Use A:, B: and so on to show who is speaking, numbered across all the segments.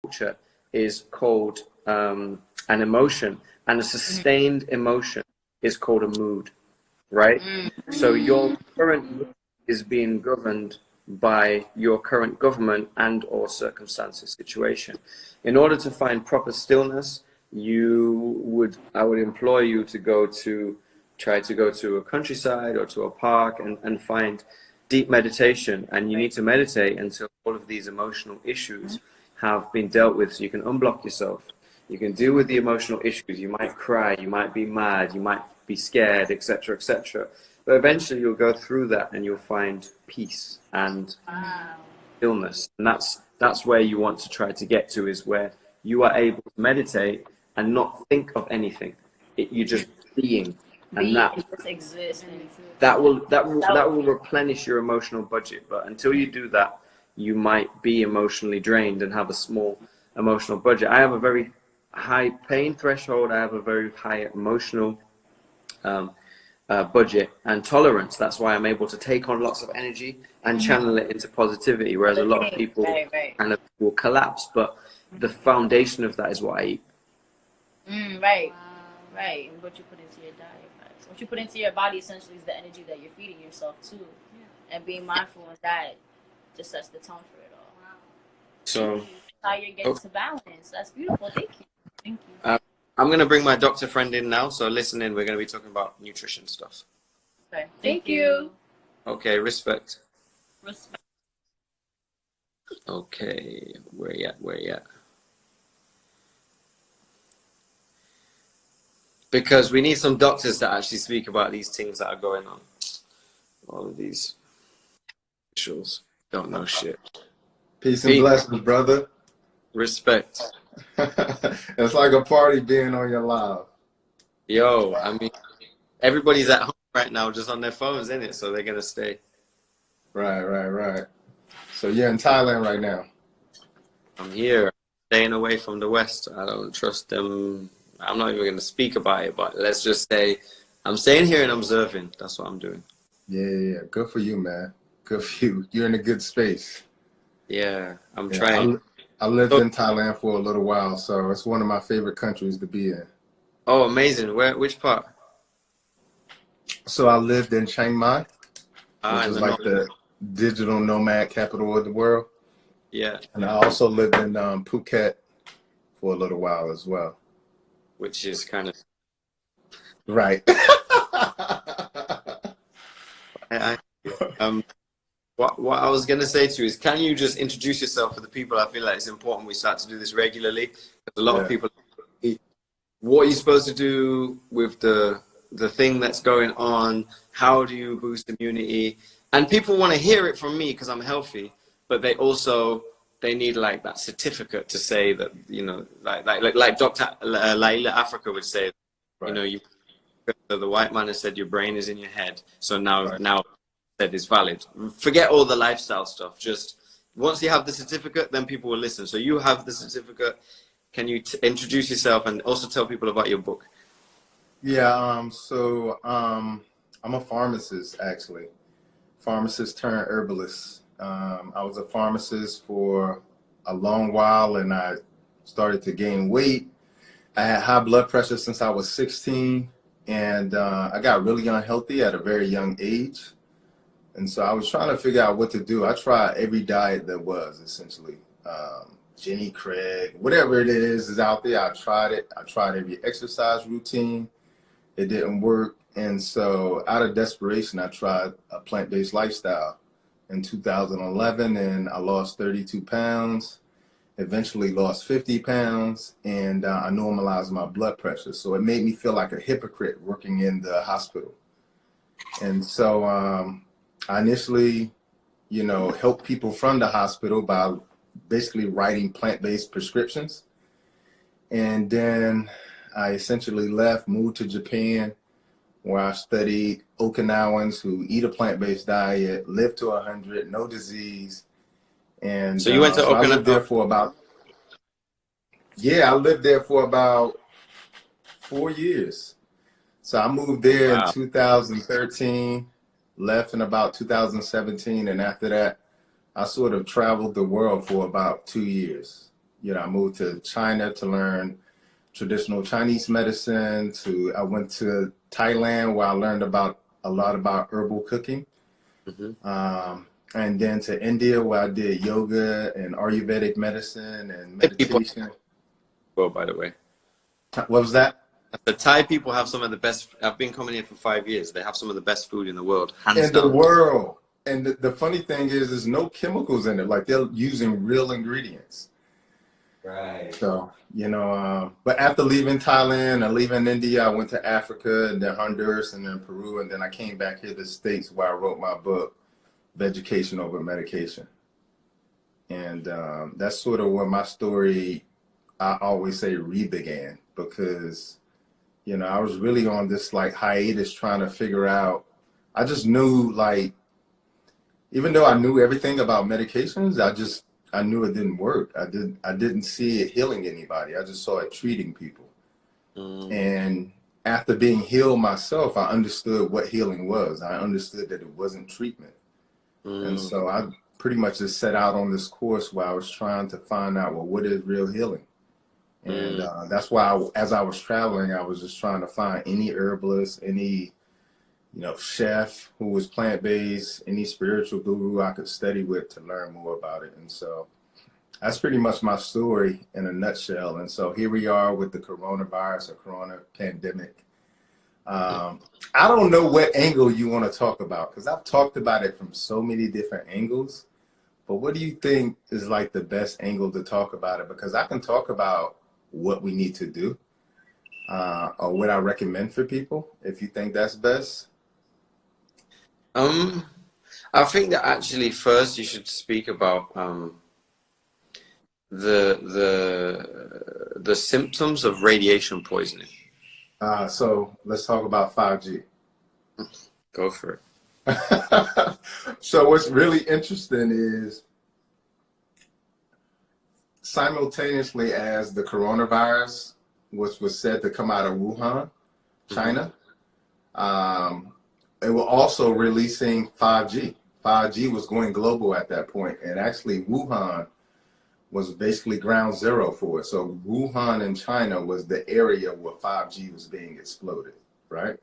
A: culture is called an emotion, and a sustained emotion is called a mood, right? So your current mood is being governed by your current government and or circumstances, situation. In order to find proper stillness, I would implore you to try to go to a countryside or to a park and find deep meditation. And you need to meditate until all of these emotional issues have been dealt with, so you can unblock yourself. You can deal with the emotional issues. You might cry, you might be mad, you might be scared, etc., etc. But eventually you'll go through that and you'll find peace and stillness. And that's where you want to try to get to, is where you are able to meditate and not think of anything. You're just being. And that will replenish your emotional budget. But until you do that, you might be emotionally drained and have a small emotional budget. I have a very high pain threshold. I have a very high emotional budget and tolerance. That's why I'm able to take on lots of energy and channel it into positivity, whereas a lot of people kind of will collapse. But the foundation of that is what I eat.
B: Right. And what you put into your diet. What you put into your body essentially is the energy that you're feeding yourself too. Yeah. And being mindful of that just sets the tone for it all. Wow.
A: So
B: how you're getting to balance. That's beautiful. Thank you.
A: I'm going to bring my doctor friend in now. So listen in. We're going to be talking about nutrition stuff.
B: Okay. Thank you.
A: Okay. Respect.
B: Respect.
A: Okay. Where you at? Because we need some doctors that actually speak about these things that are going on. All of these officials don't know shit.
C: Peace and blessings, brother.
A: Respect.
C: It's like a party being on your live.
A: Yo, I mean, everybody's at home right now just on their phones, isn't it? So they're going to stay.
C: Right. So you're in Thailand right now?
A: I'm here, staying away from the West. I don't trust them. I'm not even going to speak about it, but let's just say I'm staying here and observing. That's what I'm doing.
C: Yeah. Good for you, man. Good for you. You're in a good space.
A: Yeah, I'm trying.
C: I lived in Thailand for a little while, so it's one of my favorite countries to be in.
A: Oh, amazing. Which part?
C: So I lived in Chiang Mai, which is like the digital nomad capital of the world.
A: Yeah.
C: And I also lived in Phuket for a little while as well.
A: Which is kind of...
C: Right.
A: What I was going to say to you is, can you just introduce yourself for the people? I feel like it's important we start to do this regularly. Because a lot of people, what are you supposed to do with the thing that's going on? How do you boost immunity? And people want to hear it from me because I'm healthy, but they need like that certificate to say that, you know, like Dr. Laila Afrika would say, you know, the white man has said your brain is in your head. So now that is valid. Forget all the lifestyle stuff. Just once you have the certificate, then people will listen. So you have the certificate. Can you introduce yourself and also tell people about your book?
C: Yeah. I'm a pharmacist, actually. Pharmacist turned herbalist. I was a pharmacist for a long while, and I started to gain weight. I had high blood pressure since I was 16, and I got really unhealthy at a very young age. And so I was trying to figure out what to do. I tried every diet there was, essentially. Jenny Craig, whatever it is out there, I tried it. I tried every exercise routine. It didn't work. And so out of desperation, I tried a plant-based lifestyle in 2011, and I lost 32 pounds, eventually lost 50 pounds, and I normalized my blood pressure. So it made me feel like a hypocrite working in the hospital. And so I initially, you know, helped people from the hospital by basically writing plant-based prescriptions. And then I essentially left, moved to Japan, where I studied Okinawans who eat a plant-based diet, live to 100, no disease. And
A: so you went to Okinawa?
C: I lived there for about, I lived there for about 4 years. So I moved there in 2013, left in about 2017, and after that, I sort of traveled the world for about 2 years. You know, I moved to China to learn traditional Chinese medicine. I went to Thailand where I learned a lot about herbal cooking. And then to India where I did yoga and Ayurvedic medicine and meditation.
A: Well, by the way.
C: What was that?
A: The Thai people have some of the best. I've been coming here for 5 years. They have some of the best food in the world, hands
C: in
A: down.
C: the world. And the funny thing is, there's no chemicals in it. Like, they're using real ingredients.
A: Right.
C: So, you know, but after leaving Thailand and leaving India, I went to Africa and then Honduras and then Peru. And then I came back here to the States where I wrote my book, Education Over Medication. And that's sort of where my story, I always say, re-began, because, you know, I was really on this like hiatus trying to figure out. I just knew, like, even though I knew everything about medications, I knew it didn't work. I didn't see it healing anybody. I just saw it treating people. And after being healed myself, I understood what healing was. I understood that it wasn't treatment. And so I pretty much just set out on this course where I was trying to find out, well, what is real healing? And that's why as I was traveling, I was just trying to find any herbalist, any, you know, chef who was plant-based, any spiritual guru I could study with to learn more about it. And so that's pretty much my story in a nutshell. And so here we are with the coronavirus or corona pandemic. I don't know what angle you want to talk about, because I've talked about it from so many different angles. But what do you think is like the best angle to talk about it? Because I can talk about what we need to do or what I recommend for people, if you think that's best.
A: I think that actually first you should speak about the symptoms of radiation poisoning.
C: So let's talk about 5G.
A: Go for it.
C: So what's really interesting is, simultaneously as the coronavirus, which was said to come out of Wuhan, China, they were also releasing 5G. 5G was going global at that point, and actually Wuhan was basically ground zero for it. So Wuhan in China was the area where 5G was being exploded, right?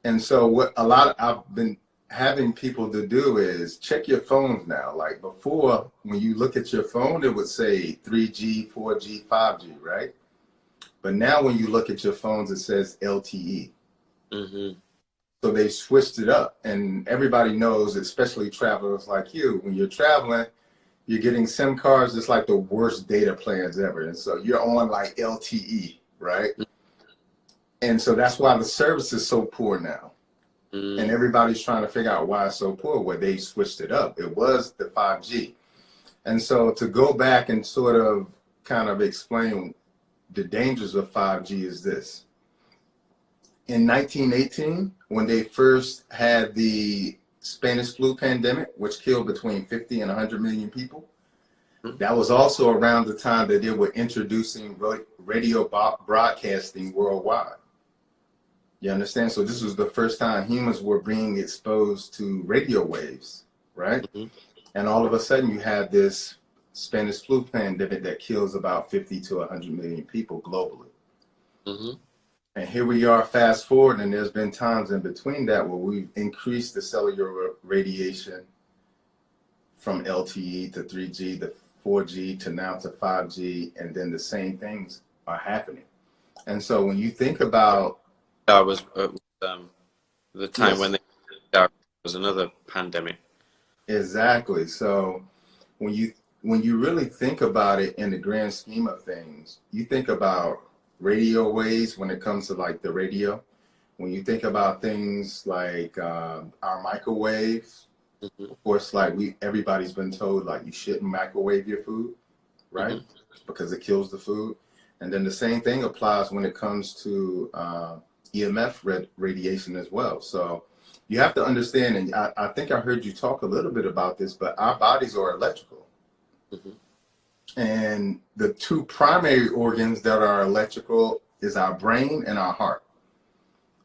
C: And so what I've been having people to do is check your phones now. Like before, when you look at your phone, it would say 3G, 4G, 5G, right? But now when you look at your phones, it says LTE. So they switched it up, and everybody knows, especially travelers like you, when you're traveling, you're getting SIM cards. It's like the worst data plans ever. And so you're on like LTE, right? And so that's why the service is so poor now. And everybody's trying to figure out why it's so poor. Well, they switched it up. It was the 5G. And so to go back and sort of kind of explain the dangers of 5G is this. In 1918, when they first had the Spanish flu pandemic, which killed between 50 and 100 million people, that was also around the time that they were introducing radio broadcasting worldwide. You understand? So this was the first time humans were being exposed to radio waves, right? And all of a sudden you had this Spanish flu pandemic that kills about 50 to 100 million people globally. And here we are, fast forward, and there's been times in between that where we've increased the cellular radiation from LTE to 3G to 4G to now to 5G, and then the same things are happening. And so when you think about
A: that was the time when there was another pandemic.
C: Exactly. So when you really think about it in the grand scheme of things, you think about radio waves when it comes to like the radio. When you think about things like our microwaves, of course, like everybody's been told like you shouldn't microwave your food, right? Because it kills the food. And then the same thing applies when it comes to EMF radiation as well. So you have to understand, and I think I heard you talk a little bit about this, but our bodies are electrical. And the two primary organs that are electrical is our brain and our heart.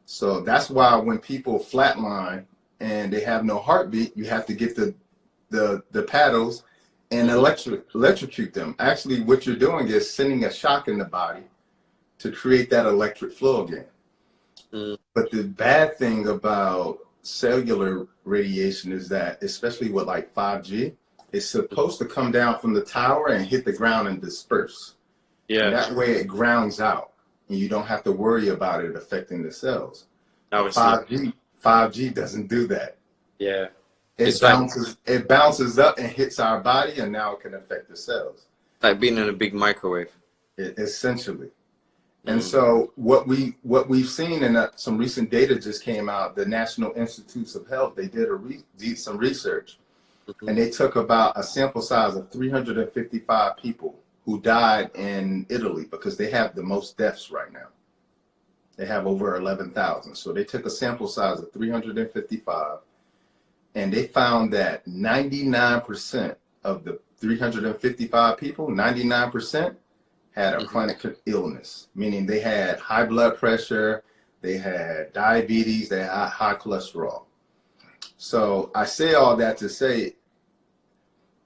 C: So that's why when people flatline and they have no heartbeat, you have to get the paddles and electrocute them. Actually, what you're doing is sending a shock in the body to create that electric flow again. But the bad thing about cellular radiation is that, especially with like 5G, it's supposed to come down from the tower and hit the ground and disperse. Yeah. And that way it grounds out, and you don't have to worry about it affecting the cells. 5G doesn't do that. Yeah. It bounces up and hits our body, and now it can affect the cells.
A: Like being in a big microwave.
C: Essentially. And so what we've seen, and some recent data just came out, the National Institutes of Health, they did some research, and they took about a sample size of 355 people who died in Italy, because they have the most deaths right now. They have over 11,000. So they took a sample size of 355, and they found that 99% of the 355 people, 99% had a chronic illness, meaning they had high blood pressure, they had diabetes, they had high cholesterol. So I say all that to say,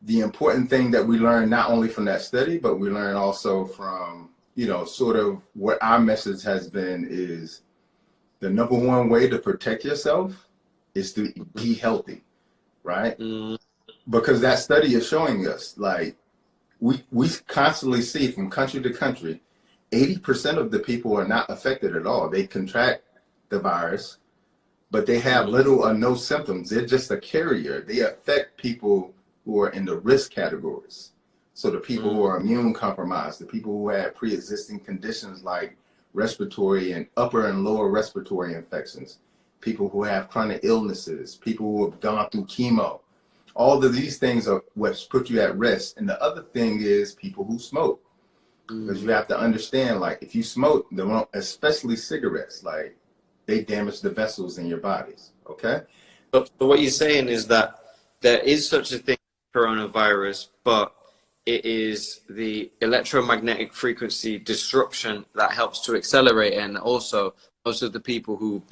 C: the important thing that we learned not only from that study, but we learned also from, sort of what our message has been is the number one way to protect yourself is to be healthy, right? Because that study is showing us, like, we constantly see from country to country, 80% of the people are not affected at all. They contract the virus, but they have little or no symptoms. They're just a carrier. They affect people who are in the risk categories. So the people who are immune compromised, the people who have pre-existing conditions like respiratory and upper and lower respiratory infections, people who have chronic illnesses, people who have gone through chemo. All of these things are what's put you at risk. And the other thing is people who smoke. Because you have to understand, like, if you smoke, especially cigarettes, like, they damage the vessels in your bodies, okay?
A: So what you're saying is that there is such a thing as coronavirus, but it is the electromagnetic frequency disruption that helps to accelerate it. And also, most of the people who've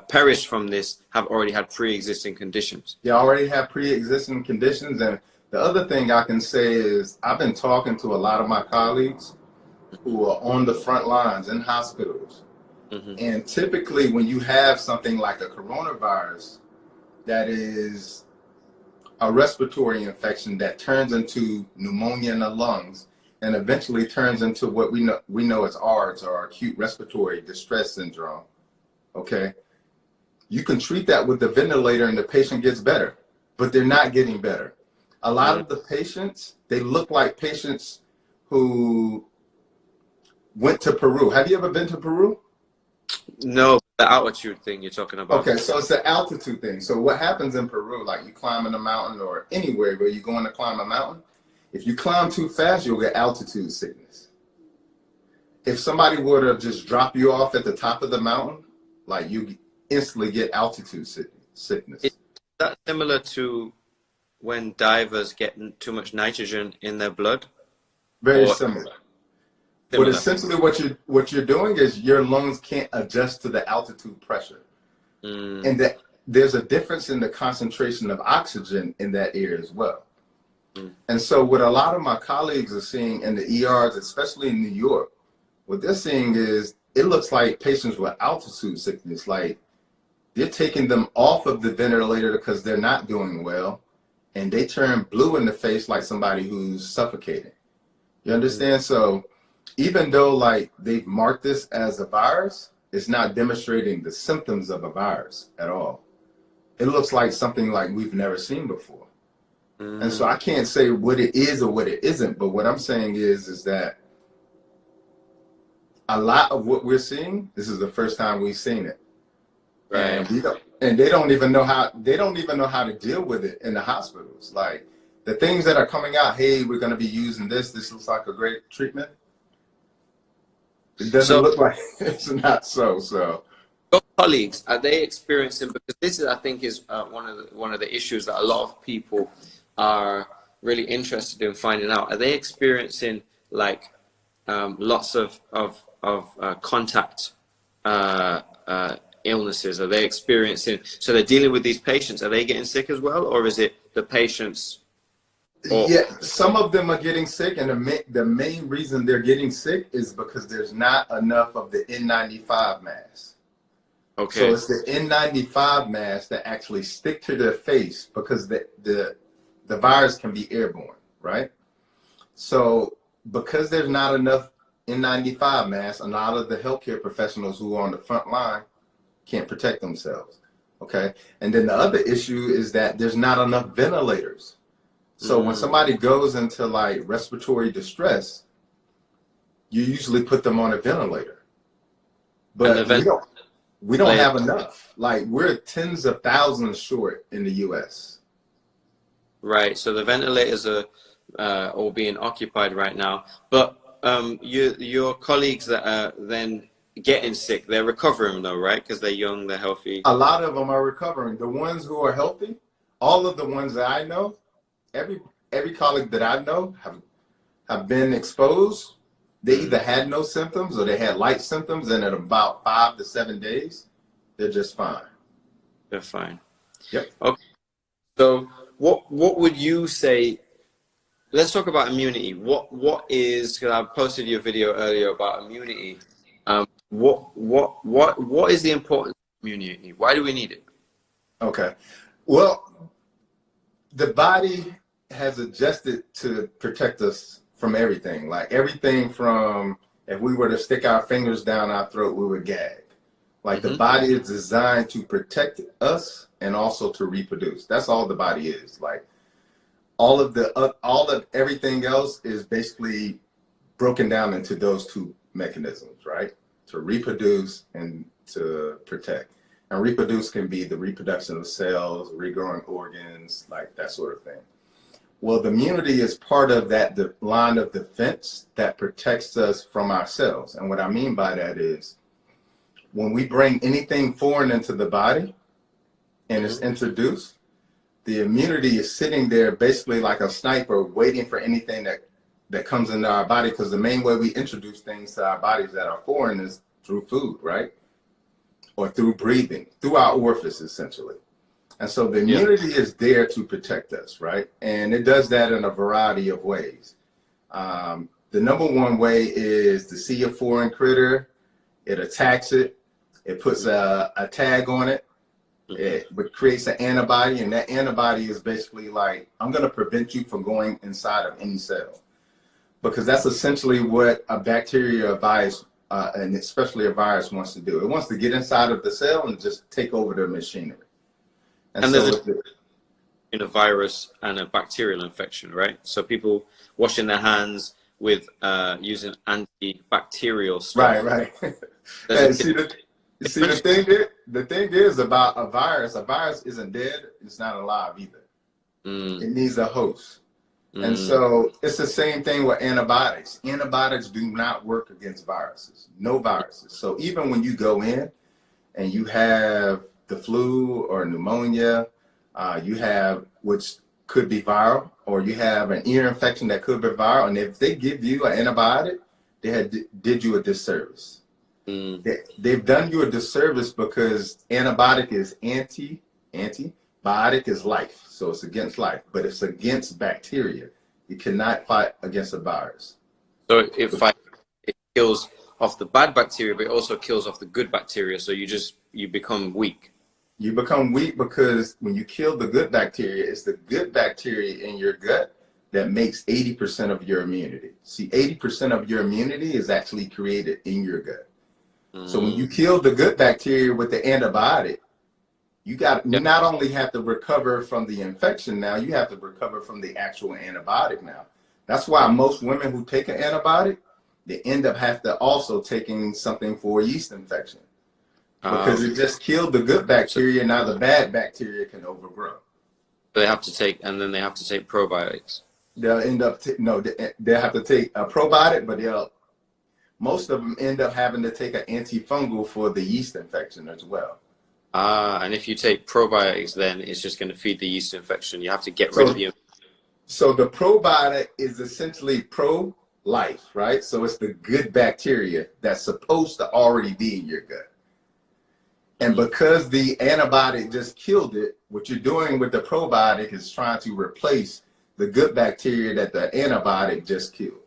A: perished from this have already had pre-existing conditions.
C: They already have pre-existing conditions. And the other thing I can say is I've been talking to a lot of my colleagues who are on the front lines in hospitals. And typically when you have something like a coronavirus that is a respiratory infection that turns into pneumonia in the lungs and eventually turns into what we know as ARDS, or acute respiratory distress syndrome, okay? You can treat that with the ventilator and the patient gets better, but they're not getting better. A lot of the patients, they look like patients who went to Peru. Have you ever been to Peru?
A: No, the altitude thing you're talking about.
C: Okay, so it's the altitude thing. So what happens in Peru, like you climb in a mountain or anywhere where you're going to climb a mountain, if you climb too fast, you'll get altitude sickness. If somebody were to just drop you off at the top of the mountain, like you instantly get altitude sickness.
A: Is that similar to when divers get too much nitrogen in their blood?
C: Very similar. But essentially what you're doing is your lungs can't adjust to the altitude pressure. And that there's a difference in the concentration of oxygen in that air as well. And so what a lot of my colleagues are seeing in the ERs, especially in New York, what they're seeing is it looks like patients with altitude sickness, like they're taking them off of the ventilator because they're not doing well, and they turn blue in the face like somebody who's suffocating. You understand? So even though like they've marked this as a virus, it's not demonstrating the symptoms of a virus at all. It looks like something like we've never seen before. And so I can't say what it is or what it isn't, but what I'm saying is that a lot of what we're seeing, this is the first time we've seen it. Right. And they don't even know how to deal with it in the hospitals. Like the things that are coming out, hey, we're going to be using this looks like a great treatment. It doesn't look like it's not so.
A: Your colleagues, are they experiencing, because this is, I think, is one of the issues that a lot of people are really interested in finding out. Are they experiencing like lots of contact illnesses? Are they experiencing, so they're dealing with these patients, are they getting sick as well, or is it the patients Or,
C: Yeah, some of them are getting sick, and the main reason they're getting sick is because there's not enough of the N95 masks.
A: okay.
C: So it's the N95 masks that actually stick to their face, because the virus can be airborne, right? So because there's not enough N95 masks, a lot of the healthcare professionals who are on the front line can't protect themselves, okay? And then the other issue is that there's not enough ventilators. So when somebody goes into like respiratory distress, you usually put them on a ventilator. But we don't have enough. Like, we're tens of thousands short in the US.
A: Right. So the ventilators are all being occupied right now. But your colleagues that are then getting sick, they're recovering though, right? Because they're young, they're healthy.
C: A lot of them are recovering. The ones who are healthy, all of the ones that I know, every colleague that I know have been exposed. They either had no symptoms or they had light symptoms, and in about 5 to 7 days, they're just fine.
A: They're fine.
C: Yep.
A: Okay. So what would you say? Let's talk about immunity. What is? Because I posted your video earlier about immunity. What is the importance of immunity? Why do we need it?
C: Okay. Well, the body has adjusted to protect us from everything. Like, everything from, if we were to stick our fingers down our throat, we would gag. Like, the body is designed to protect us and also to reproduce. That's all the body is. Like, all of everything else is basically broken down into those two mechanisms, right? To reproduce and to protect. And reproduce can be the reproduction of cells, regrowing organs, like that sort of thing. Well, the immunity is part of that line of defense that protects us from ourselves. And what I mean by that is, when we bring anything foreign into the body and it's introduced, the immunity is sitting there basically like a sniper, waiting for anything that comes into our body, because the main way we introduce things to our bodies that are foreign is through food, right? Or through breathing, through our orifice, essentially. And so the immunity is there to protect us, right? And it does that in a variety of ways. The number one way is to see a foreign critter, it attacks it, it puts a tag on it, it creates an antibody, and that antibody is basically like, I'm going to prevent you from going inside of any cell. Because that's essentially what a bacteria, a virus, and especially a virus wants to do. It wants to get inside of the cell and just take over the machinery. And so
A: there's a virus and a bacterial infection, right? So people washing their hands with using antibacterial stuff.
C: Right. And the thing is about a virus isn't dead, it's not alive either. It needs a host. And so it's the same thing with antibiotics. Antibiotics do not work against viruses, no viruses. So even when you go in and you have the flu or pneumonia, you have, which could be viral, or you have an ear infection that could be viral, and if they give you an antibiotic, they did you a disservice. They've done you a disservice, because antibiotic is antibiotic is life, so it's against life, but it's against bacteria. You cannot fight against a virus.
A: So it kills off the bad bacteria, but it also kills off the good bacteria. So you become weak.
C: You become weak because when you kill the good bacteria, it's the good bacteria in your gut that makes 80% of your immunity. See, 80% of your immunity is actually created in your gut. So when you kill the good bacteria with the antibiotic, you not only have to recover from the infection now, you have to recover from the actual antibiotic now. That's why most women who take an antibiotic, they end up have to also taking something for a yeast infection. Because it just killed the good bacteria, now the bad bacteria can overgrow.
A: They have to take, and then they have to take probiotics.
C: They'll end up, they'll have to take a probiotic, but most of them end up having to take an antifungal for the yeast infection as well.
A: And if you take probiotics, then it's just going to feed the yeast infection. You have to get rid of the.
C: So the probiotic is essentially pro-life, right? So it's the good bacteria that's supposed to already be in your gut. And because the antibiotic just killed it, what you're doing with the probiotic is trying to replace the good bacteria that the antibiotic just killed.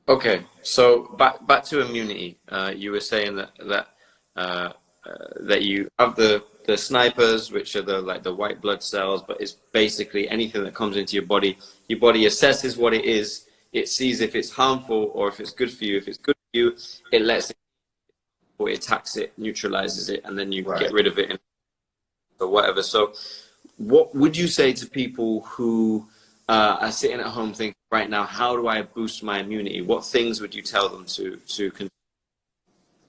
A: Okay, so back to immunity. You were saying that you have the snipers, which are the white blood cells, but it's basically anything that comes into your body. Your body assesses what it is. It sees if it's harmful or if it's good for you. If it's good for you, it lets it, or it attacks it, neutralizes it, and then you get rid of it or whatever. So what would you say to people who are sitting at home thinking right now, how do I boost my immunity? What things would you tell them to continue?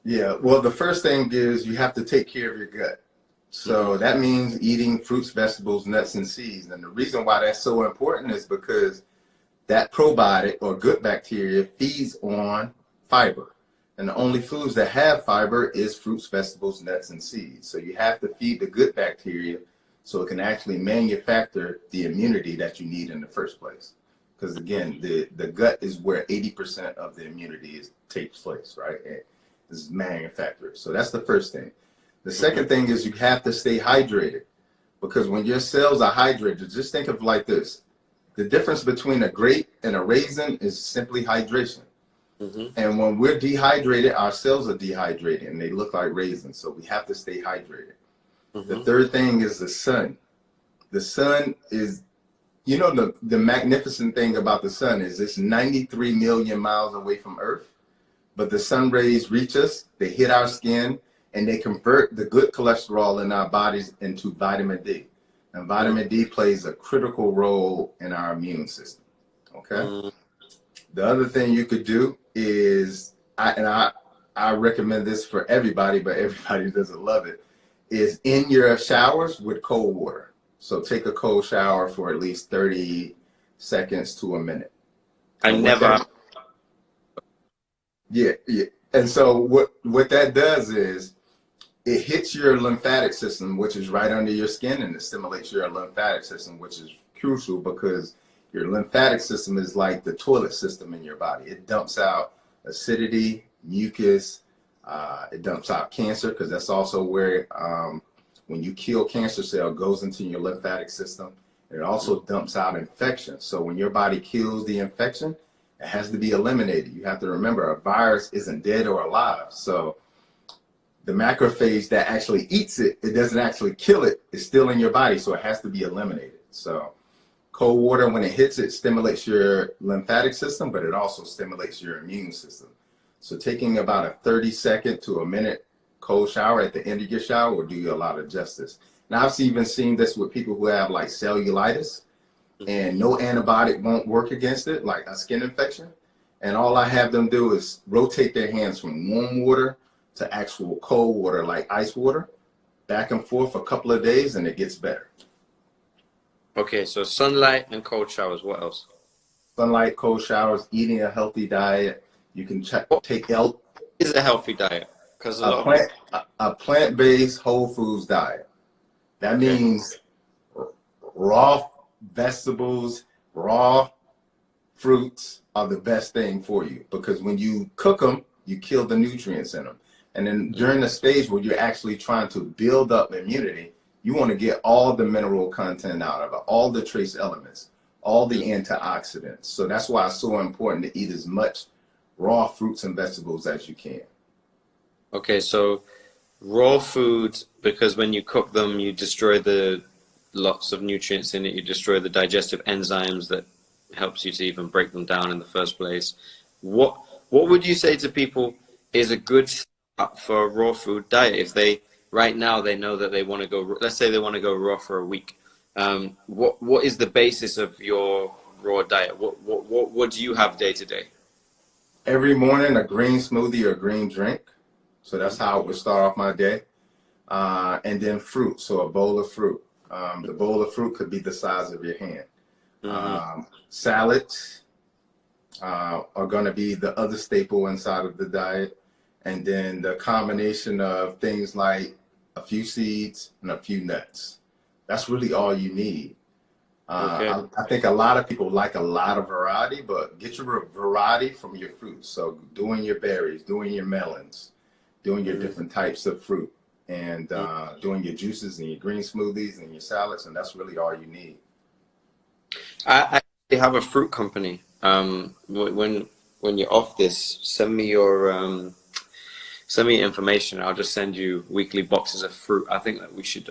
C: Yeah, well, the first thing is you have to take care of your gut. So that means eating fruits, vegetables, nuts, and seeds. And the reason why that's so important is because that probiotic or good bacteria feeds on fiber. And the only foods that have fiber is fruits, vegetables, nuts, and seeds. So you have to feed the good bacteria so it can actually manufacture the immunity that you need in the first place. Because again, the gut is where 80% of the immunity takes place, right? And this is manufactured. So that's the first thing. The second thing is you have to stay hydrated, because when your cells are hydrated, just think of like this. The difference between a grape and a raisin is simply hydration. And when we're dehydrated, our cells are dehydrated and they look like raisins. So we have to stay hydrated. The third thing is the sun. The sun is, you know, the magnificent thing about the sun is it's 93 million miles away from Earth, but the sun rays reach us, they hit our skin, and they convert the good cholesterol in our bodies into vitamin D. And vitamin D plays a critical role in our immune system, okay? The other thing you could do is, I recommend this for everybody, but everybody doesn't love it, is in your showers with cold water. So take a cold shower for at least 30 seconds to a minute. Yeah. And so what that does is it hits your lymphatic system, which is right under your skin, and it stimulates your lymphatic system, which is crucial because your lymphatic system is like the toilet system in your body. It dumps out acidity, mucus, it dumps out cancer, because that's also where when you kill cancer cell, it goes into your lymphatic system. And it also dumps out infection. So when your body kills the infection, it has to be eliminated. You have to remember, a virus isn't dead or alive. So the macrophage that actually eats it, it doesn't actually kill it. It's still in your body, so it has to be eliminated. So cold water, when it hits it, stimulates your lymphatic system, but it also stimulates your immune system. So taking about a 30-second to a minute cold shower at the end of your shower will do you a lot of justice. Now, I've even seen this with people who have like cellulitis, and no antibiotic won't work against it, like a skin infection. And all I have them do is rotate their hands from warm water to actual cold water, like ice water, back and forth for a couple of days, and it gets better.
A: Okay, so sunlight and cold showers. What else?
C: Sunlight, cold showers, eating a healthy diet. You can take
A: is a healthy diet? Because
C: a plant-based whole foods diet. That means raw vegetables, raw fruits are the best thing for you, because when you cook them, you kill the nutrients in them. And then during the stage where you're actually trying to build up immunity, you want to get all the mineral content out of it, all the trace elements, all the antioxidants. So that's why it's so important to eat as much raw fruits and vegetables as you can.
A: Okay, so raw foods, because when you cook them, you destroy the lots of nutrients in it. You destroy the digestive enzymes that helps you to even break them down in the first place. What would you say to people is a good start for a raw food diet if they right now they know that they want to go? Let's say they want to go raw for a week. What is the basis of your raw diet? What do you have day to day?
C: Every morning, a green smoothie or green drink. So that's how I would start off my day. And then fruit, so a bowl of fruit. The bowl of fruit could be the size of your hand. Salads are going to be the other staple inside of the diet. And then the combination of things like a few seeds and a few nuts. That's really all you need. I think a lot of people like a lot of variety, but get your variety from your fruits. So doing your berries, doing your melons, doing your different types of fruit, and doing your juices and your green smoothies and your salads, and that's really all you need.
A: I actually have a fruit company. When you're off this, send me your information. I'll just send you weekly boxes of fruit. I think that we should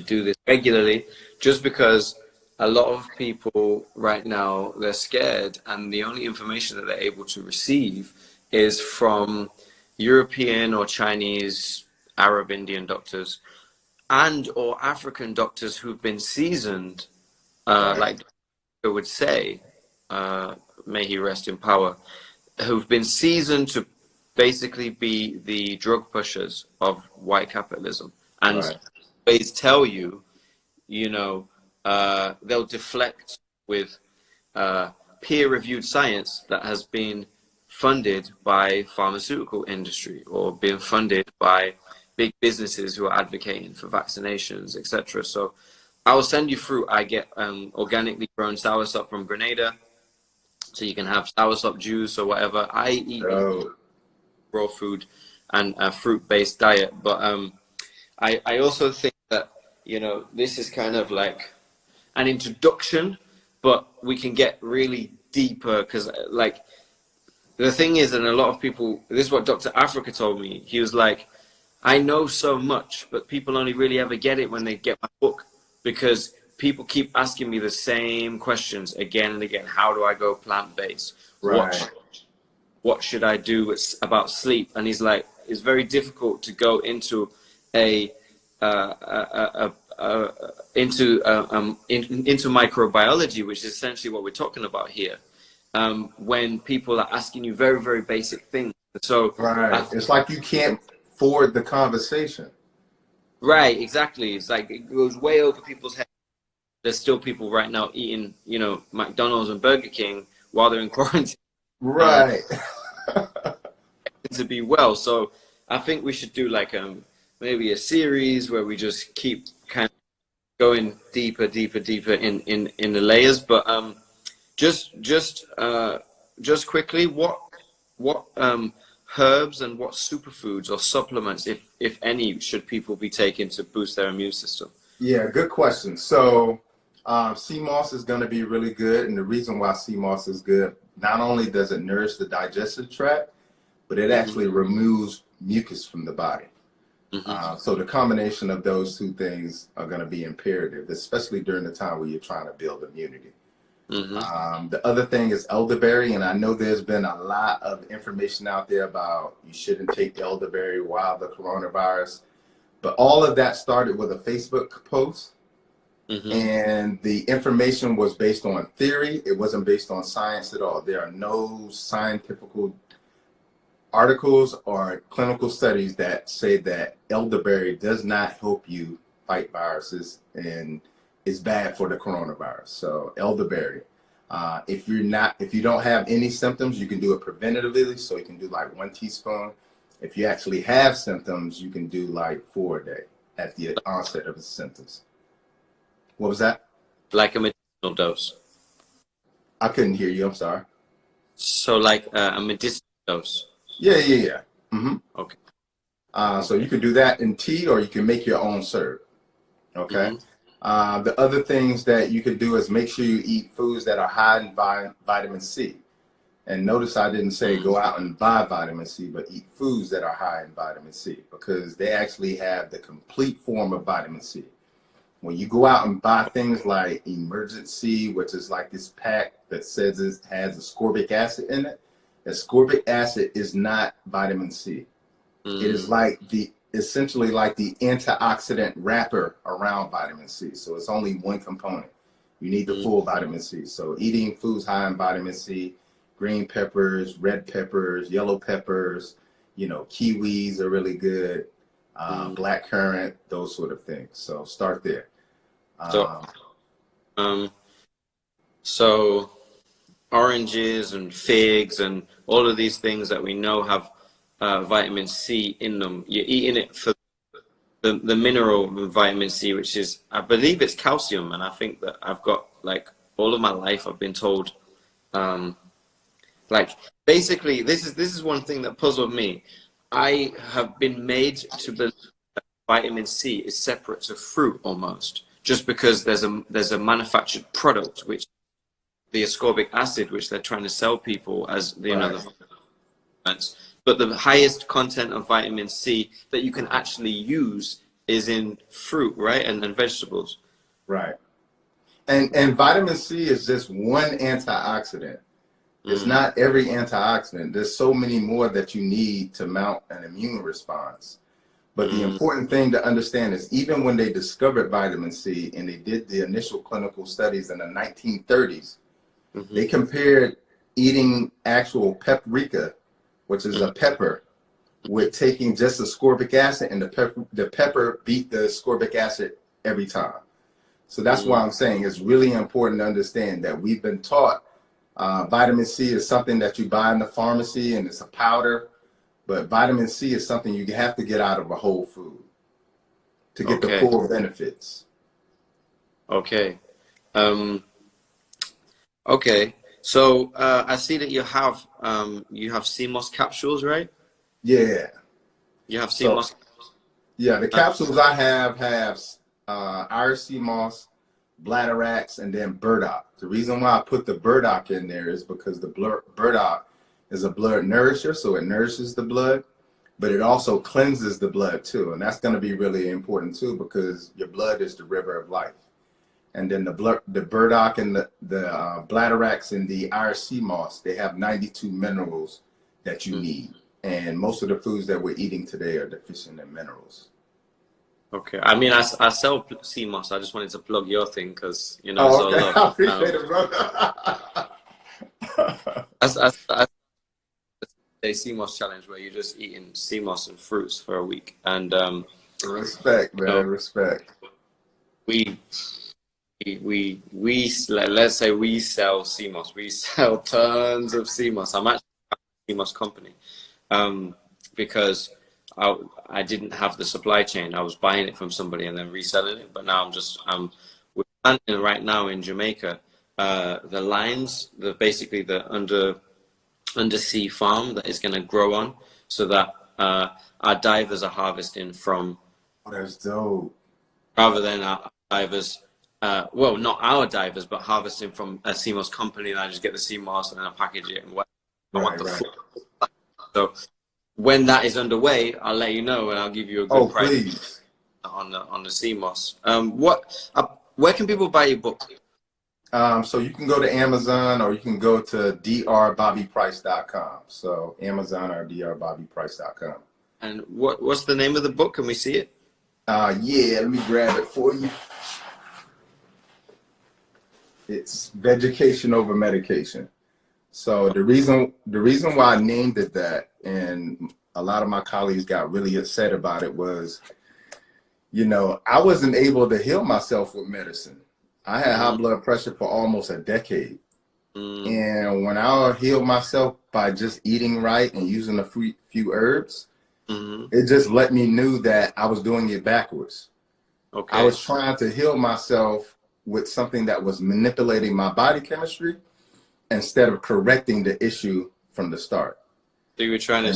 A: do this regularly, just because a lot of people right now, they're scared, and the only information that they're able to receive is from European or Chinese, Arab, Indian doctors, and or African doctors who've been seasoned, like I would say, may he rest in power, who've been seasoned to basically be the drug pushers of white capitalism, and always tell you, they'll deflect with peer-reviewed science that has been funded by pharmaceutical industry or been funded by big businesses who are advocating for vaccinations, etc. So I will send you fruit. I get organically grown soursop from Grenada, so you can have soursop juice or whatever. I eat raw food and a fruit-based diet, but I also think that, this is kind of like an introduction, but we can get really deeper, because like the thing is, and a lot of people, this is what Dr. Afrika told me. He was like, I know so much, but people only really ever get it when they get my book, because people keep asking me the same questions again and again. How do I go plant-based?
C: Right.
A: What should I do about sleep? And he's like, it's very difficult to go into into microbiology, which is essentially what we're talking about here, when people are asking you very, very basic things. So
C: it's like you can't forward the conversation.
A: Right, exactly. It's like it goes way over people's heads. There's still people right now eating, McDonald's and Burger King while they're in quarantine.
C: Right.
A: To be well. So I think we should do like maybe a series where we just keep kind of going deeper in the layers. But just quickly, what herbs and what superfoods or supplements, if any, should people be taking to boost their immune system?
C: Yeah, good question. So sea moss is going to be really good, and the reason why sea moss is good, not only does it nourish the digestive tract, but it actually removes mucus from the body. So the combination of those two things are going to be imperative, especially during the time where you're trying to build immunity. The other thing is elderberry, and I know there's been a lot of information out there about you shouldn't take elderberry while the coronavirus, but all of that started with a Facebook post, and the information was based on theory. It wasn't based on science at all. There are no scientific articles or clinical studies that say that elderberry does not help you fight viruses and is bad for the coronavirus. So elderberry, if you don't have any symptoms, you can do it preventatively. So you can do like 1 teaspoon. If you actually have symptoms, you can do like 4 a day at the onset of the symptoms. What was that?
A: Like a medicinal dose.
C: I couldn't hear you. I'm sorry.
A: So like a medicinal dose.
C: Yeah.
A: Okay.
C: So you can do that in tea, or you can make your own syrup. Okay. The other things that you can do is make sure you eat foods that are high in vitamin C. And notice I didn't say go out and buy vitamin C, but eat foods that are high in vitamin C, because they actually have the complete form of vitamin C. When you go out and buy things like Emergency, which is like this pack that says it has ascorbic acid in it, ascorbic acid is not vitamin C. It is like essentially like the antioxidant wrapper around vitamin C. So it's only one component. You need the full vitamin C. So eating foods high in vitamin C, green peppers, red peppers, yellow peppers, kiwis are really good, black currant, those sort of things. So start there.
A: So oranges and figs and all of these things that we know have vitamin C in them, you're eating it for the mineral vitamin C, which is, I believe it's calcium. And I think that I've got, like, all of my life I've been told, like, basically this is one thing that puzzled me. I have been made to believe that vitamin C is separate to fruit almost, just because there's a manufactured product, which the ascorbic acid, which they're trying to sell people as the, you know, the vitamins. But the highest content of vitamin C that you can actually use is in fruit, right, and vegetables.
C: Right. And vitamin C is just one antioxidant. It's not every antioxidant. There's so many more that you need to mount an immune response. But the important thing to understand is even when they discovered vitamin C and they did the initial clinical studies in the 1930s, they compared eating actual paprika, which is a pepper, with taking just ascorbic acid, and the pepper beat the ascorbic acid every time. So that's why I'm saying it's really important to understand that we've been taught vitamin C is something that you buy in the pharmacy and it's a powder, but vitamin C is something you have to get out of a whole food to get the full benefits.
A: Okay. Okay. So I see that you have CMOS capsules, right?
C: Yeah.
A: You have CMOS.
C: Yeah, the capsules I have Iris moss, bladderwracks, and then burdock. The reason why I put the burdock in there is because the burdock is a blood nourisher, so it nourishes the blood, but it also cleanses the blood too, and that's going to be really important too because your blood is the river of life. And then the burdock and the bladderwracks and the Iris moss, they have 92 minerals that you need, and most of the foods that we're eating today are deficient in minerals.
A: Okay, I mean, I sell CMOS. I just wanted to plug your thing because, you know, it's all love.
C: I appreciate it, brother.
A: That's a CMOS challenge where you're just eating CMOS and fruits for a week. And
C: respect, man,
A: you know,
C: respect.
A: Let's say we sell CMOS. We sell tons of CMOS. I'm actually a CMOS company because I didn't have the supply chain. I was buying it from somebody and then reselling it. But now we're planting right now in Jamaica the lines, basically the undersea farm that is going to grow on, so that our divers are harvesting from.
C: Oh, that's dope.
A: Rather than our divers, well, not our divers, but harvesting from a CMOS company, and I just get the CMOS and then I package it and what I want the full. So when that is underway, I'll let you know and I'll give you a good price
C: please.
A: on the CMOS. Where can people buy your book?
C: So you can go to Amazon or you can go to drbobbyprice.com. So Amazon or drbobbyprice.com.
A: And what's the name of the book? Can we see it?
C: Yeah, let me grab it for you. It's Vegetation Over Medication. So the reason why I named it that, and a lot of my colleagues got really upset about it, was, you know, I wasn't able to heal myself with medicine. I had high blood pressure for almost a decade. And when I healed myself by just eating right and using a few herbs, it just let me know that I was doing it backwards. I was trying to heal myself with something that was manipulating my body chemistry instead of correcting the issue from the start.
A: So you were trying to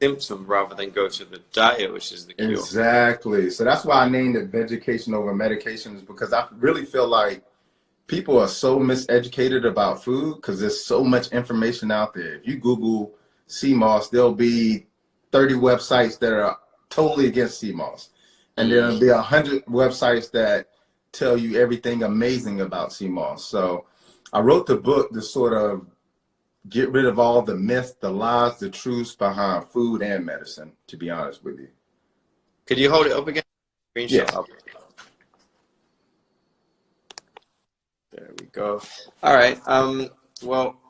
A: symptom rather than go to the diet, which is the cure.
C: Exactly. So that's why I named it Vegetation Over Medications, because I really feel like people are so miseducated about food because there's so much information out there. If you Google CMOS, there'll be 30 websites that are totally against CMOS. And there'll be 100 websites that tell you everything amazing about CMOS. So I wrote the book to sort of get rid of all the myths, the lies, the truths behind food and medicine, to be honest with you.
A: Could you hold it up again? Screenshot.
C: Yeah.
A: There we go. All right. Well,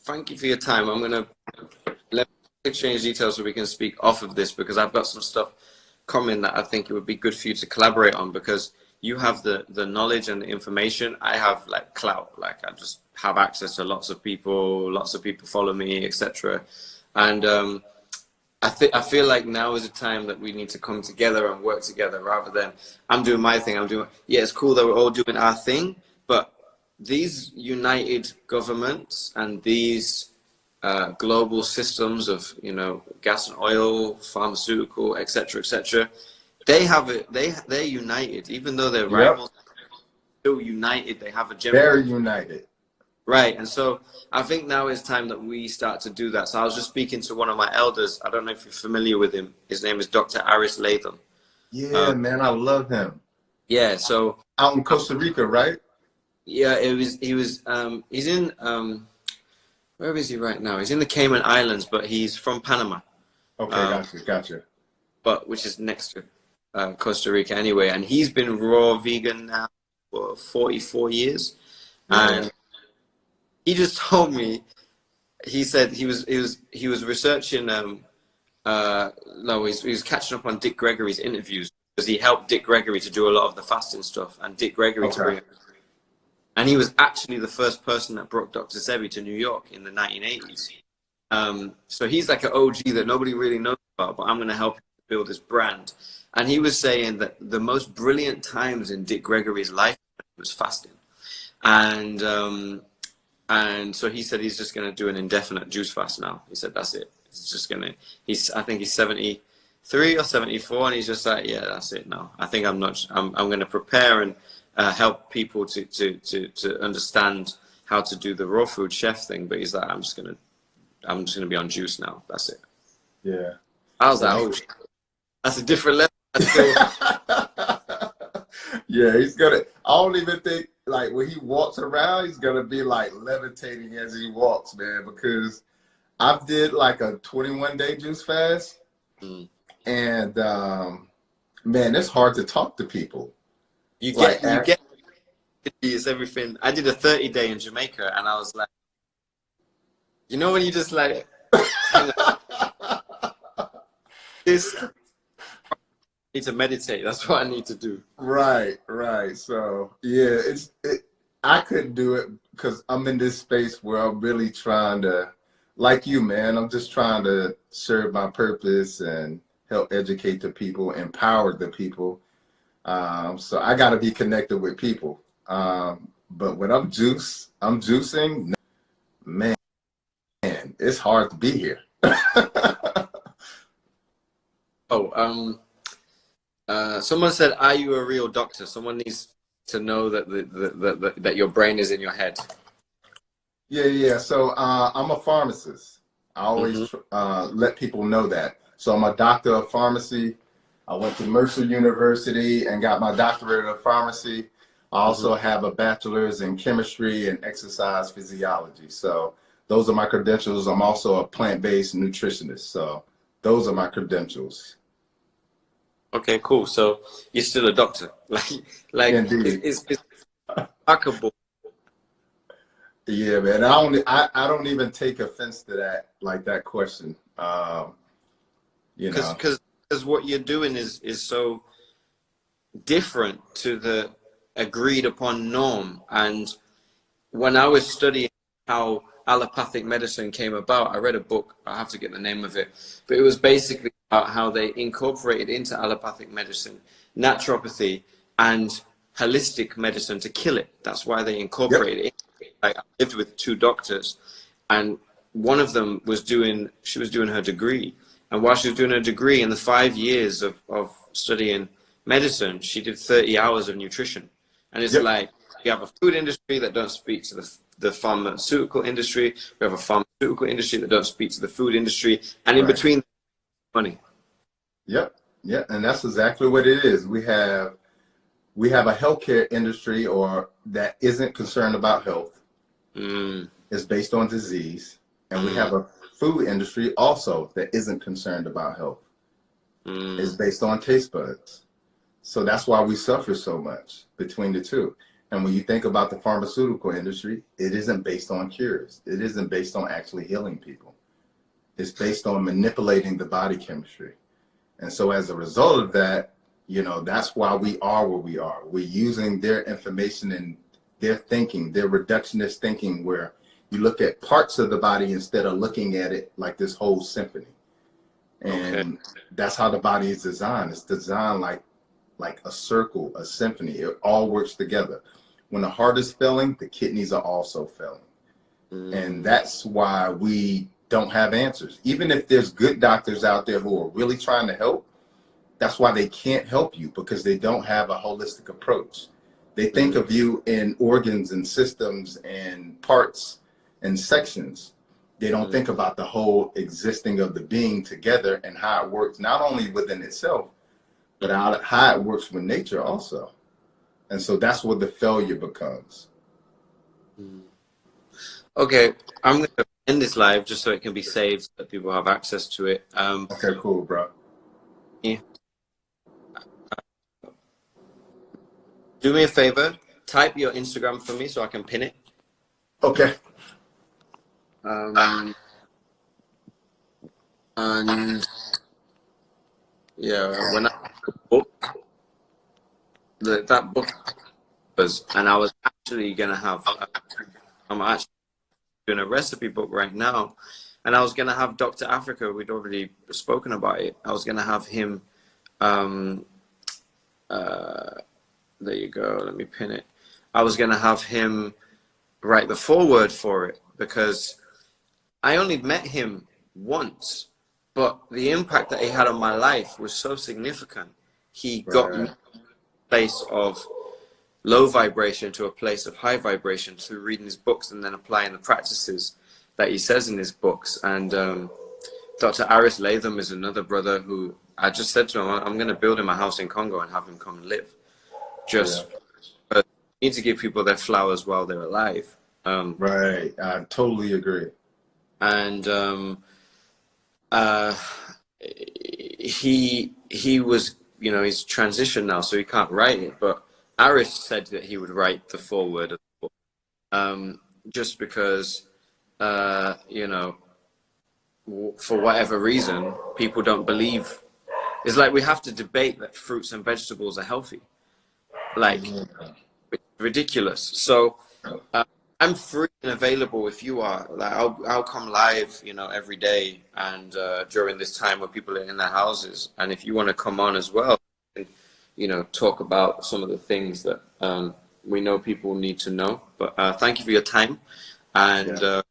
A: thank you for your time. I'm going to let me exchange details so we can speak off of this, because I've got some stuff coming that I think it would be good for you to collaborate on, because you have the knowledge and the information. I have like clout, like I just have access to lots of people follow me, etc. And I feel like now is a time that we need to come together and work together, rather than I'm doing my thing. Yeah, it's cool that we're all doing our thing, but these united governments and these global systems of, you know, gas and oil, pharmaceutical, etc., etc., they have it. They're united, even though they're
C: Yep.
A: rivals. Still united. They have a
C: Very
A: general
C: united.
A: right. And so I think now is time that we start to do that. So I was just speaking to one of my elders. I don't know if you're familiar with him. His name is Dr. Aris LaTham.
C: Yeah, man, I love him.
A: Yeah. So
C: Out in Costa Rica, right?
A: yeah, he's in where is he right now? He's in the Cayman Islands, but he's from Panama.
C: Okay, gotcha.
A: But which is next to Costa Rica anyway. And he's been raw vegan now for 44 years.
C: Yeah.
A: And he just told me, he said he was researching no, he was catching up on Dick Gregory's interviews because he helped Dick Gregory to do a lot of the fasting stuff, and Dick Gregory to bring it. And he was actually the first person that brought Dr. Sebi to New York in the 1980s. So he's like an OG that nobody really knows about, but I'm going to help him build this brand. And he was saying that the most brilliant times in Dick Gregory's life was fasting. And so he said he's just going to do an indefinite juice fast now. He said that's it. He's just going to, I think he's 73 or 74, and he's just like, yeah, that's it now. I think I'm going to prepare and help people to understand how to do the raw food chef thing. But he's like, I'm just gonna be on juice now. That's it.
C: Yeah.
A: I was like, oh, that's a different level.
C: Yeah, he's gonna. I don't even think like when he walks around, he's gonna be like levitating as he walks, man. Because I did like a 21-day juice fast, and man, it's hard to talk to people.
A: You get it's everything. I did a 30-day in Jamaica, and I was like, you know, when you just like this. I need to meditate. That's what I need to do.
C: Right. So yeah, I couldn't do it because I'm in this space where I'm really trying to, like you, man. I'm just trying to serve my purpose and help educate the people, empower the people. So I got to be connected with people. But when I'm juicing, man, it's hard to be here.
A: Someone said, "Are you a real doctor?" Someone needs to know that that your brain is in your head.
C: Yeah. So I'm a pharmacist. I always let people know that. So I'm a doctor of pharmacy. I went to Mercer University and got my doctorate of pharmacy. I also have a bachelor's in chemistry and exercise physiology. So those are my credentials. I'm also a plant-based nutritionist. So those are my credentials.
A: Okay, cool. So you're still a doctor, like it's remarkable.
C: Yeah, man. I don't even take offense to that, like that question. You know,
A: because what you're doing is so different to the agreed upon norm. And when I was studying how allopathic medicine came about, I read a book, I have to get the name of it, but it was basically about how they incorporated into allopathic medicine naturopathy and holistic medicine to kill it. That's why they incorporated it. I lived with two doctors, and one of them she was doing her degree, and while she was doing her degree, in the 5 years of studying medicine, she did 30 hours of nutrition. And it's like, you have a food industry that don't speak to the pharmaceutical industry. We have a pharmaceutical industry that don't speak to the food industry. And in between, money.
C: Yep. And that's exactly what it is. We have a healthcare industry that isn't concerned about health. It's based on disease. And we have a food industry also that isn't concerned about health. It's based on taste buds. So that's why we suffer so much between the two. And when you think about the pharmaceutical industry, it isn't based on cures. It isn't based on actually healing people. It's based on manipulating the body chemistry. And so as a result of that, you know, that's why we are where we are. We're using their information and their thinking, their reductionist thinking, where you look at parts of the body instead of looking at it like this whole symphony. And that's how the body is designed. It's designed like a circle, a symphony. It all works together. When the heart is failing, the kidneys are also failing. And that's why we don't have answers. Even if there's good doctors out there who are really trying to help, that's why they can't help you, because they don't have a holistic approach. They think of you in organs and systems and parts and sections. They don't think about the whole existing of the being together and how it works, not only within itself, but how it works with nature also. And so that's what the failure becomes.
A: Okay, I'm going to end this live just so it can be saved, so that people have access to it.
C: Okay, cool, bro.
A: Yeah. Do me a favor, type your Instagram for me so I can pin it.
C: Okay.
A: And yeah, when I book that book was, and I was actually gonna have, I'm actually doing a recipe book right now, and I was gonna have Dr. Afrika. We'd already spoken about it. I was gonna have him. There you go. Let me pin it. I was gonna have him write the foreword for it, because I only met him once, but the impact that he had on my life was so significant. He got me to a place of low vibration to a place of high vibration through reading his books and then applying the practices that he says in his books. And Dr. Aris LaTham is another brother who I just said to him, I'm going to build him a house in Congo and have him come and live. But you need to give people their flowers while they're alive.
C: Right. I totally agree.
A: And he was, you know, he's transitioned now, so he can't write it. But Aris said that he would write the foreword of the book, just because, you know, for whatever reason, people don't believe. It's like we have to debate that fruits and vegetables are healthy. Like, it's ridiculous. So I'm free and available if you are. Like, I'll come live, you know, every day, and during this time when people are in their houses. And if you want to come on as well, and, you know, talk about some of the things that we know people need to know. But thank you for your time, and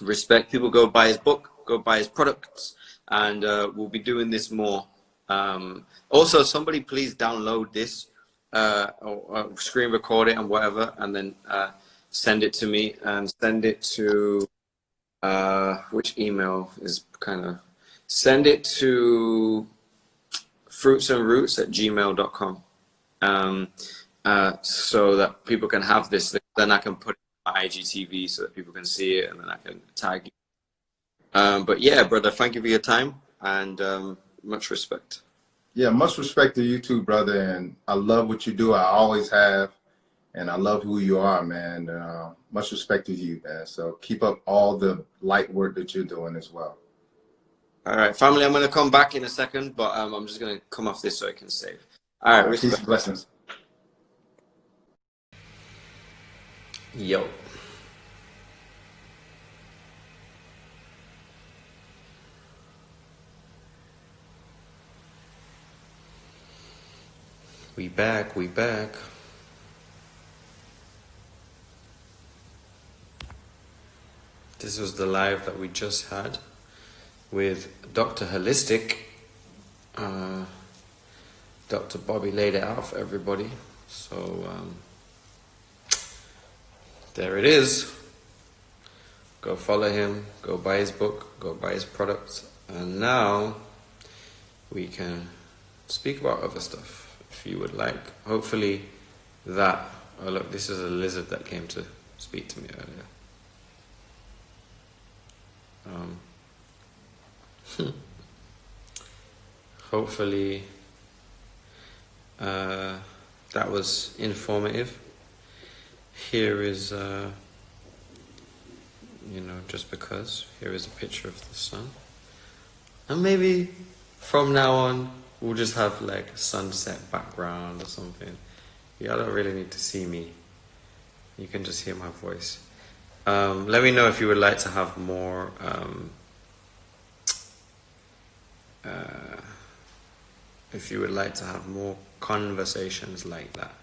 A: respect. People go buy his book, go buy his products, and we'll be doing this more. Also, somebody please download this or screen record it and whatever, and then send it to me, and send it to which email is kind of, send it to fruitsandroots@gmail.com, so that people can have this. Then I can put it on my IGTV so that people can see it, and then I can tag you. But yeah, brother, thank you for your time, and much respect.
C: Yeah, much respect to you too, brother. And I love what you do. I always have. And I love who you are, man. Much respect to you, man. So keep up all the light work that you're doing as well.
A: All right, family, I'm going to come back in a second, but I'm just going to come off this so I can save. All right, respect.
C: Peace and blessings.
A: Yo. We back. This was the live that we just had with Dr. Holistic. Dr. Bobby laid it out for everybody. So there it is. Go follow him, go buy his book, go buy his products. And now we can speak about other stuff if you would like. Hopefully that, oh look, this is a lizard that came to speak to me earlier. Hopefully that was informative. Here is, you know, just because, here is a picture of the sun. And maybe from now on, we'll just have like a sunset background or something. Y'all don't really need to see me. You can just hear my voice. Let me know if you would like to have more conversations like that,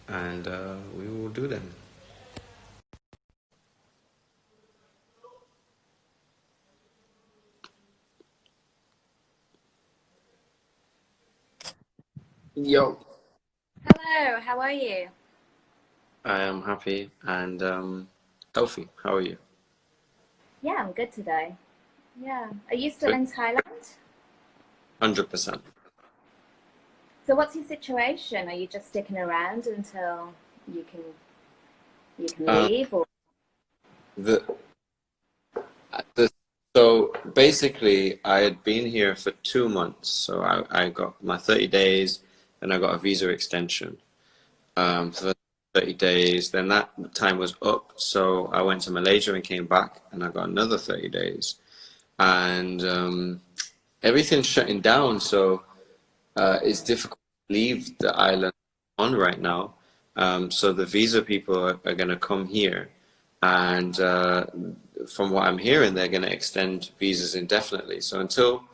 A: and we will do them. Yo,
B: Hello, how are you?
A: I am happy and healthy. How are you?
B: Yeah, I'm good today. Yeah. Are you still
A: Good.
B: in Thailand?
A: 100%.
B: So what's your situation? Are you just sticking around until you can
A: Um,
B: leave or
A: the, the so basically, I had been here for 2 months. So I got my 30 days, and I got a visa extension for 30 days. Then that time was up, so I went to Malaysia and came back, and I got another 30 days. And everything's shutting down, so it's difficult to leave the island on right now. So the visa people are going to come here, and from what I'm hearing, they're going to extend visas indefinitely. So until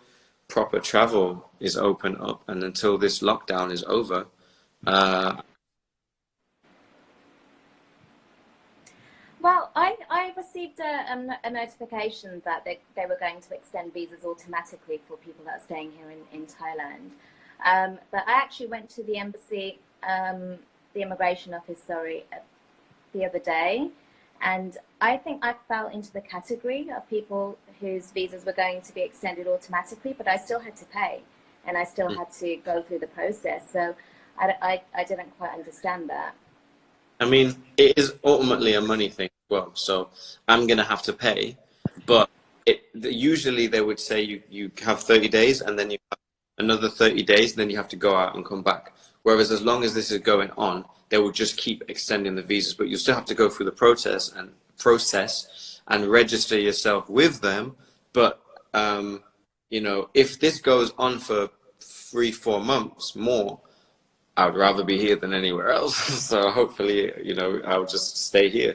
A: proper travel is open up, and until this lockdown is over, uh,
B: Well, I received a notification that they were going to extend visas automatically for people that are staying here in Thailand. But I actually went to the embassy, the immigration office, sorry, the other day, and I think I fell into the category of people whose visas were going to be extended automatically, but I still had to pay, and I still had to go through the process. So I didn't quite understand that.
A: I mean, it is ultimately a money thing as well. So I'm going to have to pay, but usually they would say you have 30 days and then you have another 30 days, and then you have to go out and come back. Whereas as long as this is going on, they will just keep extending the visas, but you still have to go through the process and register yourself with them. But if this goes on for 3-4 months more, I would rather be here than anywhere else. So hopefully, I'll just stay here.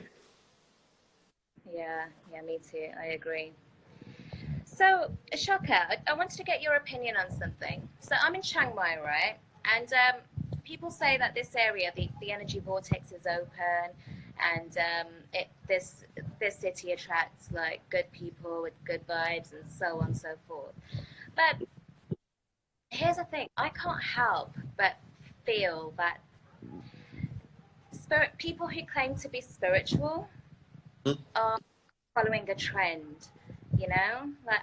B: Yeah, yeah, me too. I agree. So, Shaka, I wanted to get your opinion on something. So, I'm in Chiang Mai, right? And people say that this area, the energy vortex is open, and this city attracts like good people with good vibes and so on and so forth. But here's the thing: I can't help but feel that people who claim to be spiritual are following a trend, like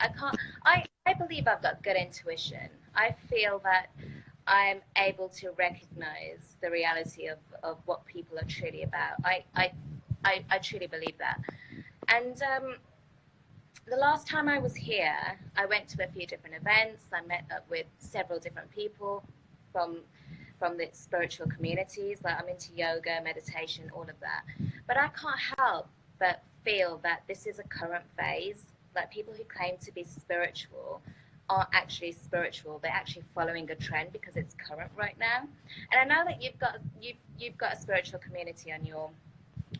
B: I believe I've got good intuition. I feel that I'm able to recognize the reality of what people are truly about. I truly believe that. And the last time I was here, I went to a few different events. I met up with several different people from the spiritual communities. Like, I'm into yoga, meditation, all of that. But I can't help but feel that this is a current phase. Like, people who claim to be spiritual aren't actually spiritual. They're actually following a trend because it's current right now. And I know that you've got a spiritual community on your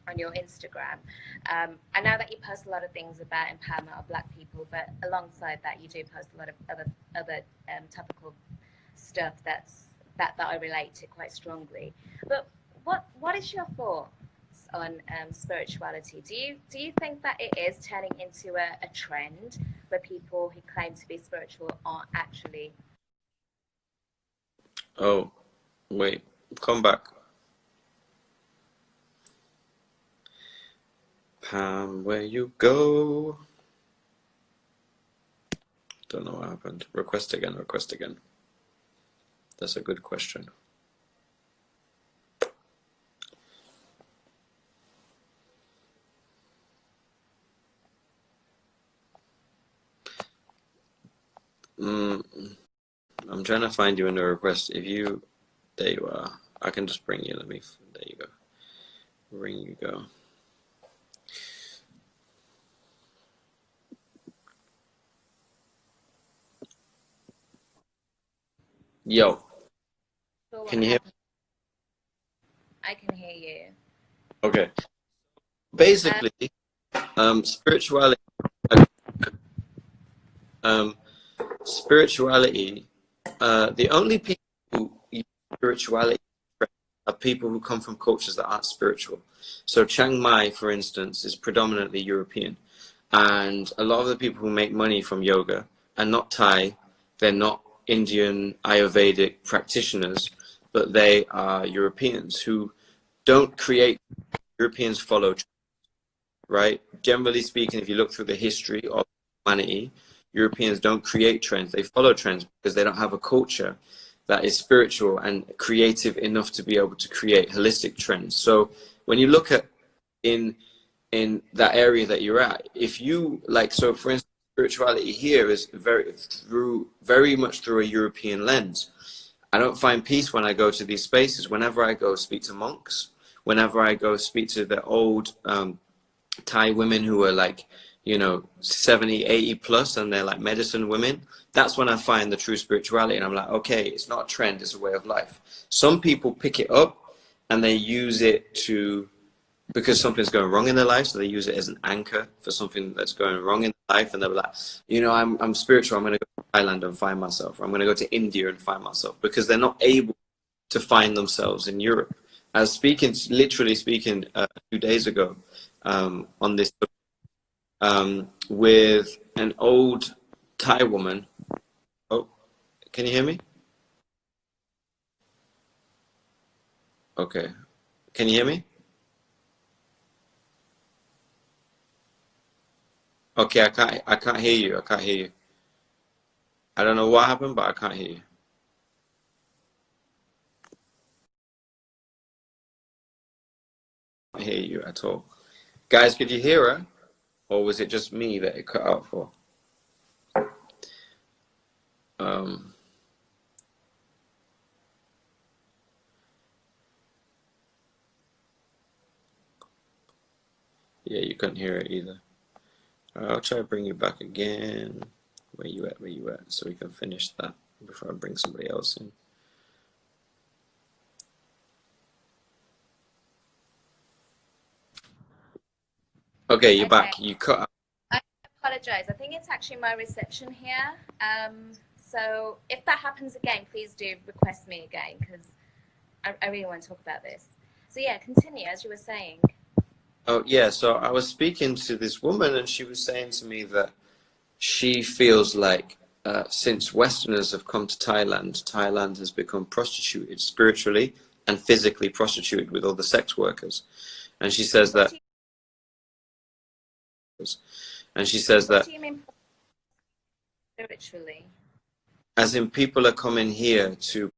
B: Instagram. I know that you post a lot of things about empowerment of Black people, but alongside that, you do post a lot of other topical stuff that I relate to quite strongly. But what is your thoughts on spirituality? Do you think that it is turning into a trend where people who claim to be spiritual aren't actually?
A: Oh, wait, come back. Pam, where you go? Don't know what happened. Request again, request again. That's a good question. I'm trying to find you in the request. There you are. I can just bring you. There you go. Ring you go. Yo,
B: So
A: can you hear me?
B: I can hear you.
A: Okay. Basically, spirituality, spirituality, the only people who use spirituality are people who come from cultures that aren't spiritual. So Chiang Mai, for instance, is predominantly European. And a lot of the people who make money from yoga are not Thai, they're not Indian Ayurvedic practitioners, but they are Europeans who don't create. Europeans follow, right? Generally speaking, if you look through the history of humanity, Europeans don't create trends. They follow trends because they don't have a culture that is spiritual and creative enough to be able to create holistic trends. So when you look at in that area that you're at, if you like, so for instance, spirituality here is very much through a European lens. I don't find peace when I go to these spaces. Whenever I go speak to monks, whenever I go speak to the old Thai women who are like, you know, 70, 80 plus, and they're like medicine women, that's when I find the true spirituality. And I'm like, okay, it's not a trend, it's a way of life. Some people pick it up and they use it to, because something's going wrong in their life, so they use it as an anchor for something that's going wrong in their life, and they're like, you know, I'm spiritual, I'm going to go to Thailand and find myself, or I'm going to go to India and find myself, because they're not able to find themselves in Europe. I was literally speaking a few days ago on this with an old Thai woman. Oh, can you hear me? Okay, can you hear me? Okay, I can't hear you. I can't hear you. I don't know what happened, but I can't hear you. I can't hear you at all. Guys, could you hear her? Or was it just me that it cut out for? Yeah, you couldn't hear it either. I'll try to bring you back again. Where you at? Where you at? So we can finish that before I bring somebody else in. Okay, you're back. You cut out.
D: I apologize. I think it's actually my reception here. So if that happens again, please do request me again, because I really want to talk about this. So yeah, continue as you were saying.
A: Oh yeah, so I was speaking to this woman, and she was saying to me that she feels like since Westerners have come to Thailand, Thailand has become prostituted spiritually and physically prostituted with all the sex workers. And she says that. And she says that.
D: What do you mean spiritually?
A: As in, people are coming here to